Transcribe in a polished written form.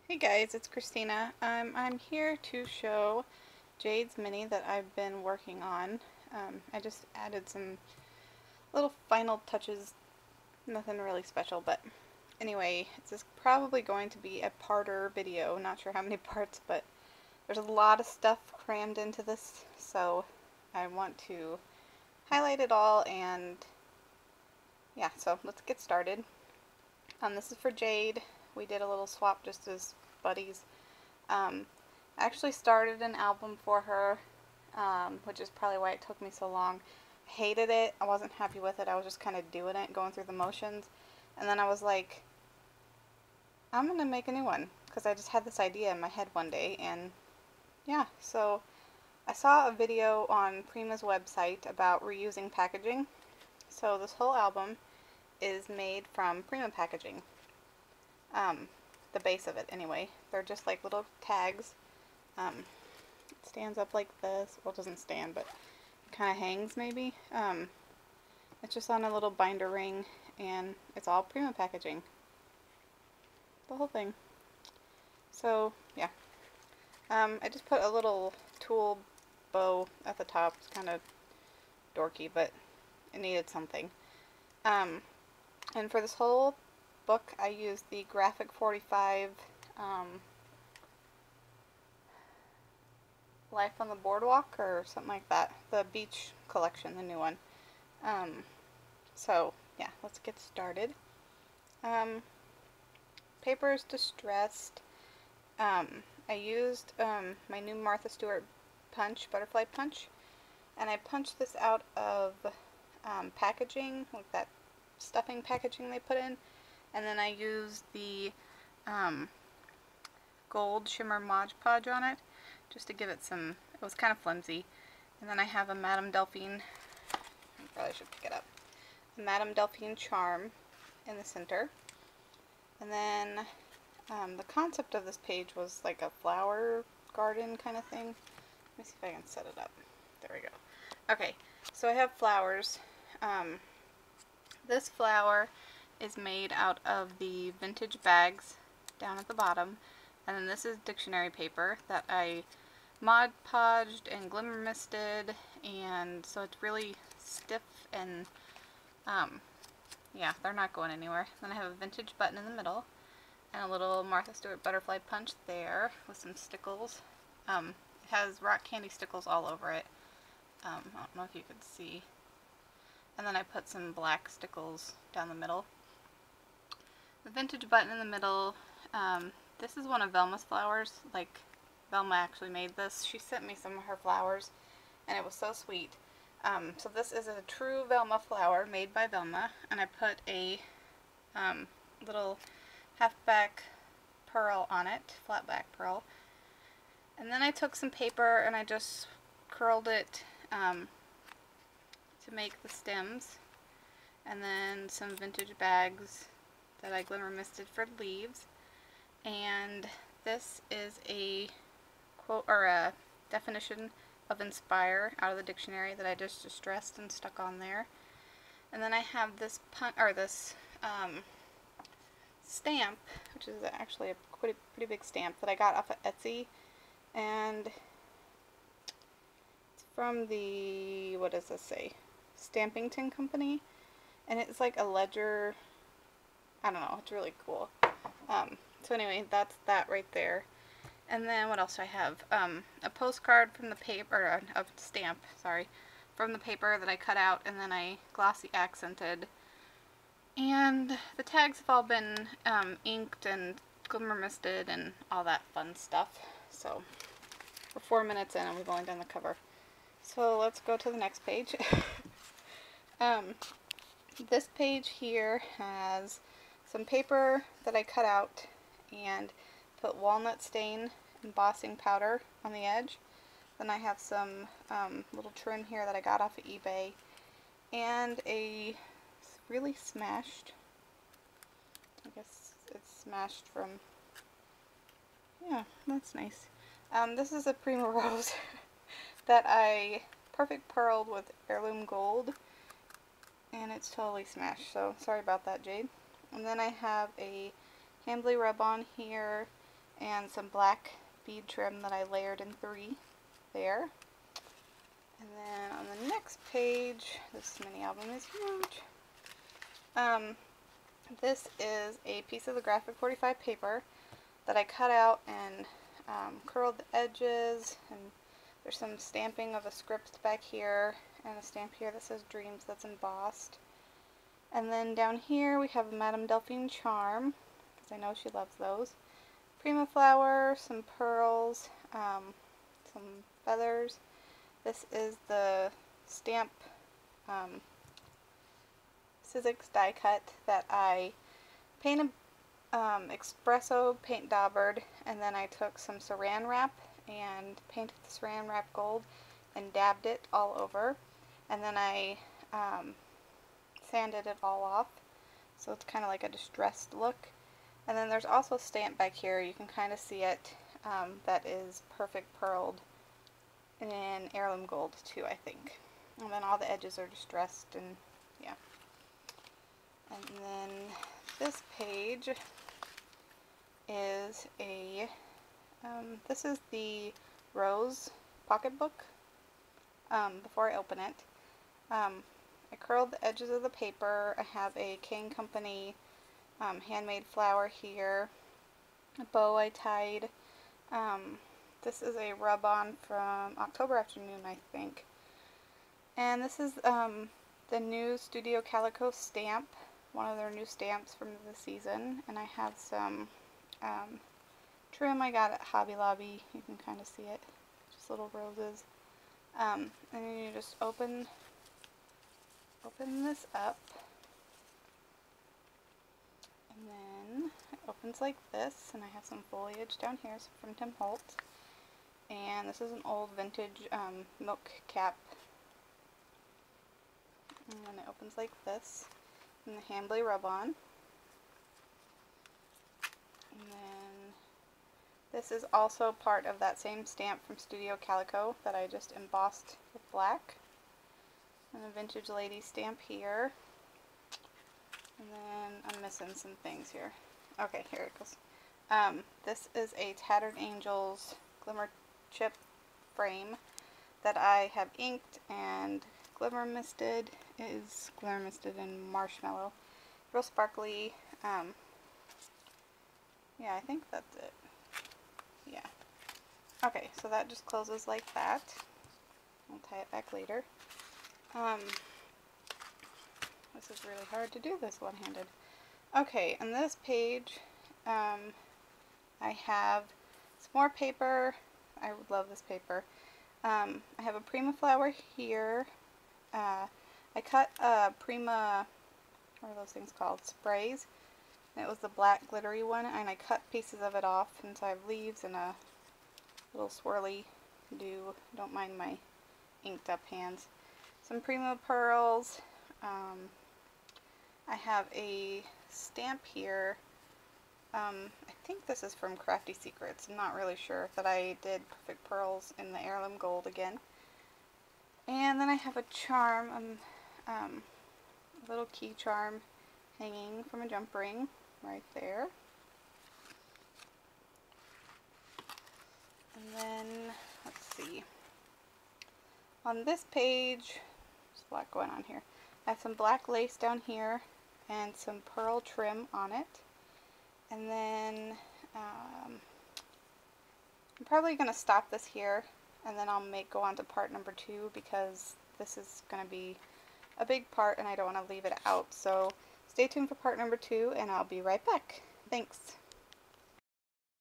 Hey guys, it's Christina. I'm here to show Jade's mini that I've been working on. I just added some little final touches, nothing really special, but anyway, this is probably going to be a parter video. Not sure how many parts, but there's a lot of stuff crammed into this, so I want to highlight it all and yeah, so let's get started. This is for Jade. We did a little swap just as buddies. I actually started an album for her, which is probably why it took me so long. I hated it. I wasn't happy with it. I was just kind of doing it, going through the motions. And then I was like, I'm going to make a new one. Because I just had this idea in my head one day. And yeah, so I saw a video on Prima's website about reusing packaging. So this whole album is made from Prima packaging. The base of it anyway. They're just like little tags. It stands up like this. Well, it doesn't stand, but it kind of hangs maybe. It's just on a little binder ring, and it's all Prima packaging. The whole thing. So, yeah. I just put a little tulle bow at the top. It's kind of dorky, but it needed something. And for this whole book, I used the Graphic 45 Life on the Boardwalk or something like that. The beach collection, the new one. So, yeah, let's get started. Paper is distressed. I used my new Martha Stewart punch, butterfly punch, and I punched this out of packaging, like that stuffing packaging they put in. And then I used the gold shimmer Mod Podge on it, just to give it some, it was kind of flimsy. And then I have a Madame Delphine, I probably should pick it up, a Madame Delphine charm in the center. And then the concept of this page was like a flower garden kind of thing. Let me see if I can set it up. There we go. Okay, so I have flowers. This flower is made out of the vintage bags down at the bottom, and then this is dictionary paper that I Mod Podged and glimmer misted, and so it's really stiff and yeah, they're not going anywhere. Then I have a vintage button in the middle and a little Martha Stewart butterfly punch there with some stickles. It has rock candy stickles all over it. I don't know if you could see. And then I put some black stickles down the middle. The vintage button in the middle. This is one of Velma's flowers. Like, Velma actually made this. She sent me some of her flowers, and it was so sweet. So this is a true Velma flower made by Velma, and I put a little half-back pearl on it, flat-back pearl. And then I took some paper and I just curled it to make the stems, and then some vintage bags that I glimmer misted for leaves. And this is a quote, or a definition of inspire out of the dictionary that I just distressed and stuck on there. And then I have this stamp, which is actually a pretty big stamp that I got off of Etsy, and it's from the, what does this say, Stampington Company, and it's like a ledger. I don't know, it's really cool. So anyway, that's that right there. And then what else do I have? A postcard from the paper, a stamp, sorry, from the paper that I cut out and then I glossy accented. And the tags have all been inked and glimmer misted and all that fun stuff. So we're 4 minutes in and we've only done the cover. So let's go to the next page. This page here has some paper that I cut out and put walnut stain embossing powder on the edge. Then I have some little trim here that I got off of eBay, and a really smashed, I guess it's smashed from, yeah, that's nice. This is a Prima Rose that I perfect pearled with heirloom gold, and it's totally smashed, so sorry about that, Jade. And then I have a Hambly rub-on here, and some black bead trim that I layered in 3 there. And then on the next page, this mini album is huge. This is a piece of the graphic 45 paper that I cut out and curled the edges, and there's some stamping of a script back here and a stamp here that says Dreams that's embossed. And then down here we have a Madame Delphine charm, because I know she loves those. Prima flower, some pearls, some feathers. This is the stamp Sizzix die cut that I painted espresso paint daubered, and then I took some saran wrap and painted the saran wrap gold and dabbed it all over, and then I sanded it all off so it's kind of like a distressed look. And then there's also a stamp back here, you can kind of see it, that is perfect pearled in heirloom gold too, I think. And then all the edges are distressed, and yeah. And then this page is a, this is the Rose pocketbook. Before I open it, I curled the edges of the paper. I have a King Company handmade flower here, a bow I tied. This is a rub-on from October Afternoon, I think. And this is the new Studio Calico stamp, one of their new stamps from the season. And I have some trim I got at Hobby Lobby. You can kind of see it, just little roses. And then you just open this up, and then it opens like this, and I have some foliage down here from Tim Holtz. And this is an old vintage milk cap. And then it opens like this. And the Hambly rub-on. And then this is also part of that same stamp from Studio Calico that I just embossed with black. And a Vintage Lady stamp here. And then I'm missing some things here. Okay, here it goes. This is a Tattered Angels glimmer chip frame that I have inked and glimmer misted. It is glimmer misted in marshmallow. Real sparkly. Yeah, I think that's it. Yeah. Okay, so that just closes like that. I'll tie it back later. This is really hard to do this one-handed. Okay, on this page, I have some more paper. I would love this paper. I have a Prima flower here. I cut a Prima, what are those things called? Sprays. And it was the black glittery one, and I cut pieces of it off, and so I have leaves and a little swirly do. Don't mind my inked up hands. Some Prima pearls. I have a stamp here. I think this is from Crafty Secrets. I'm not really sure, that I did perfect pearls in the heirloom gold again. And then I have a charm, a little key charm hanging from a jump ring right there. And then, let's see, on this page, there's a lot going on here. I have some black lace down here and some pearl trim on it. And then I'm probably going to stop this here, and then I'll go on to part number 2, because this is going to be a big part and I don't want to leave it out. So stay tuned for part number 2, and I'll be right back. Thanks.